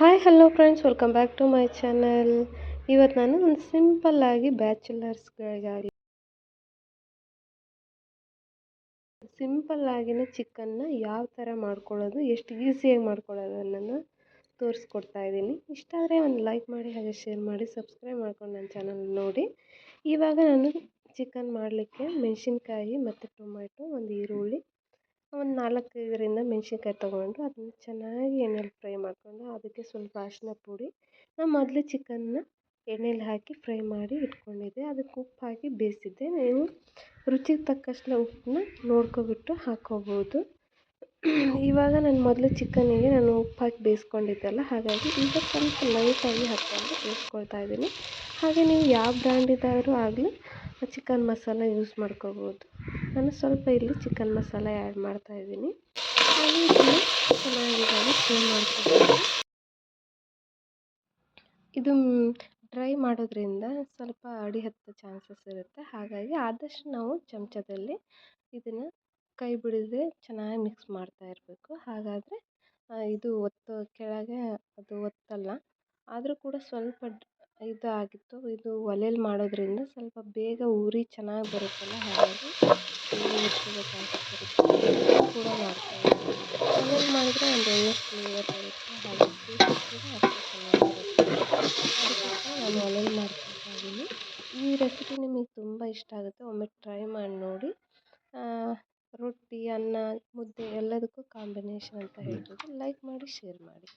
Hi hello friends, welcome back to my channel. ಇವತ್ತು ನಾನು ಒಂದು ಸಿಂಪಲ್ಲಾಗಿ ಬ್ಯಾಚುಲರ್ಸ್ಗಳಿಗಾಗಲಿ ಸಿಂಪಲ್ಲಾಗಿನ ಚಿಕನ್ನ ಯಾವ ಥರ ಮಾಡ್ಕೊಳ್ಳೋದು, ಎಷ್ಟು ಈಸಿಯಾಗಿ ಮಾಡ್ಕೊಳ್ಳೋದು ಅನ್ನೋದನ್ನು ತೋರಿಸ್ಕೊಡ್ತಾ ಇದ್ದೀನಿ. ಇಷ್ಟ ಆದರೆ ಒಂದು ಲೈಕ್ ಮಾಡಿ, ಹಾಗೆ ಶೇರ್ ಮಾಡಿ, ಸಬ್ಸ್ಕ್ರೈಬ್ ಮಾಡ್ಕೊಂಡು ನನ್ನ ಚಾನಲ್ ನೋಡಿ. ಇವಾಗ ನಾನು ಚಿಕನ್ ಮಾಡಲಿಕ್ಕೆ ಮೆಣಸಿನ್ಕಾಯಿ ಮತ್ತು ಟೊಮೆಟೊ, ಒಂದು ಈರುಳ್ಳಿ, ಒಂದು 4-5 ಮೆಣಸಿನ್ಕಾಯಿ ತೊಗೊಂಡು ಅದನ್ನು ಚೆನ್ನಾಗಿ ಎಣ್ಣೆಲಿ ಫ್ರೈ ಮಾಡಿಕೊಂಡು ಅದಕ್ಕೆ ಸ್ವಲ್ಪ ಅರಿಶಿನ ಪುಡಿ. ನಾನು ಮೊದಲೇ ಚಿಕನ್ನ ಎಣ್ಣೆಲಿ ಹಾಕಿ ಫ್ರೈ ಮಾಡಿ ಇಟ್ಕೊಂಡಿದ್ದೆ. ಅದಕ್ಕೆ ಉಪ್ಪು ಹಾಕಿ ಬೇಯಿಸಿದ್ದೆ. ನೀವು ರುಚಿಗೆ ತಕ್ಕಷ್ಟು ಉಪ್ಪನ್ನ ನೋಡ್ಕೊಬಿಟ್ಟು ಹಾಕ್ಕೋಬೋದು. ಇವಾಗ ನಾನು ಮೊದಲು ಚಿಕನ್ನಿಗೆ ನಾನು ಉಪ್ಪು ಹಾಕಿ ಬೇಯಿಸ್ಕೊಂಡಿದ್ದೆಲ್ಲ, ಹಾಗಾಗಿ ಈಗ ಸ್ವಲ್ಪ ಲೈಟಾಗಿ ಹಾಕ್ಕೊಂಡು ಬೇಯಿಸ್ಕೊಳ್ತಾ ಇದ್ದೀನಿ. ಹಾಗೆ ನೀವು ಯಾವ ಬ್ರ್ಯಾಂಡಿದ್ದಾದರೂ ಆಗಲಿ ಚಿಕನ್ ಮಸಾಲ ಯೂಸ್ ಮಾಡ್ಕೋಬೋದು. ನಾನು ಸ್ವಲ್ಪ ಇಲ್ಲಿ ಚಿಕನ್ ಮಸಾಲ ಆ್ಯಡ್ ಮಾಡ್ತಾಯಿದ್ದೀನಿ. ಹಾಗೆ ಇದನ್ನು ಚೆನ್ನಾಗಿ ಫ್ರೈ ಮಾಡ್ಕೋಬೋದು. ಇದು ಡ್ರೈ ಮಾಡೋದ್ರಿಂದ ಸ್ವಲ್ಪ ಅಡಿ ಹತ್ತೋ ಚಾನ್ಸಸ್ ಇರುತ್ತೆ. ಹಾಗಾಗಿ ಆದಷ್ಟು ನಾವು ಚಮಚದಲ್ಲಿ ಇದನ್ನು ಕೈ ಬಿಡದೆ ಚೆನ್ನಾಗಿ ಮಿಕ್ಸ್ ಮಾಡ್ತಾ ಇರಬೇಕು. ಹಾಗಾದರೆ ಇದು ಕೆಳಗೆ ಅದು ಒತ್ತಲ್ಲ. ಆದರೂ ಕೂಡ ಸ್ವಲ್ಪ ಇದು ಆಗಿತ್ತು. ಇದು ಒಲೆಯಲ್ಲಿ ಮಾಡೋದ್ರಿಂದ ಸ್ವಲ್ಪ ಬೇಗ ಉರಿ ಚೆನ್ನಾಗಿ ಬರುತ್ತಲ್ಲ, ಹಾಗಾಗಿ ಉರಿಯೋ ಚಾನ್ಸಸ್ ಇರುತ್ತೆ. ಕೂಡ ಮಾಡ್ತಾಯಿದ್ದೀನಿ. ಒಲೆಯಲ್ಲಿ ಮಾಡಿದರೆ ಒಂದು ಒಳ್ಳೆಯ ಫ್ಲೇವರ್ ಬರುತ್ತೆ, ಹಾಗೆ ಟೇಸ್ಟ್ ಕೂಡ ಅಷ್ಟೇ ಚೆನ್ನಾಗಿರುತ್ತೆ. ಅದಕ್ಕೋಸ್ಕರ ನಾನು ಒಲೆಯಲ್ಲಿ ಮಾಡ್ಕೊಳ್ತಾ ಇದ್ದೀನಿ. ಈ ರೆಸಿಪಿ ನಿಮಗೆ ತುಂಬ ಇಷ್ಟ ಆಗುತ್ತೆ, ಒಮ್ಮೆ ಟ್ರೈ ಮಾಡಿ ನೋಡಿ. ರೊಟ್ಟಿ, ಅನ್ನ, ಮುದ್ದೆ ಎಲ್ಲದಕ್ಕೂ ಕಾಂಬಿನೇಷನ್ ಅಂತ ಹೇಳ್ಬೋದು. ಲೈಕ್ ಮಾಡಿ, ಶೇರ್ ಮಾಡಿ.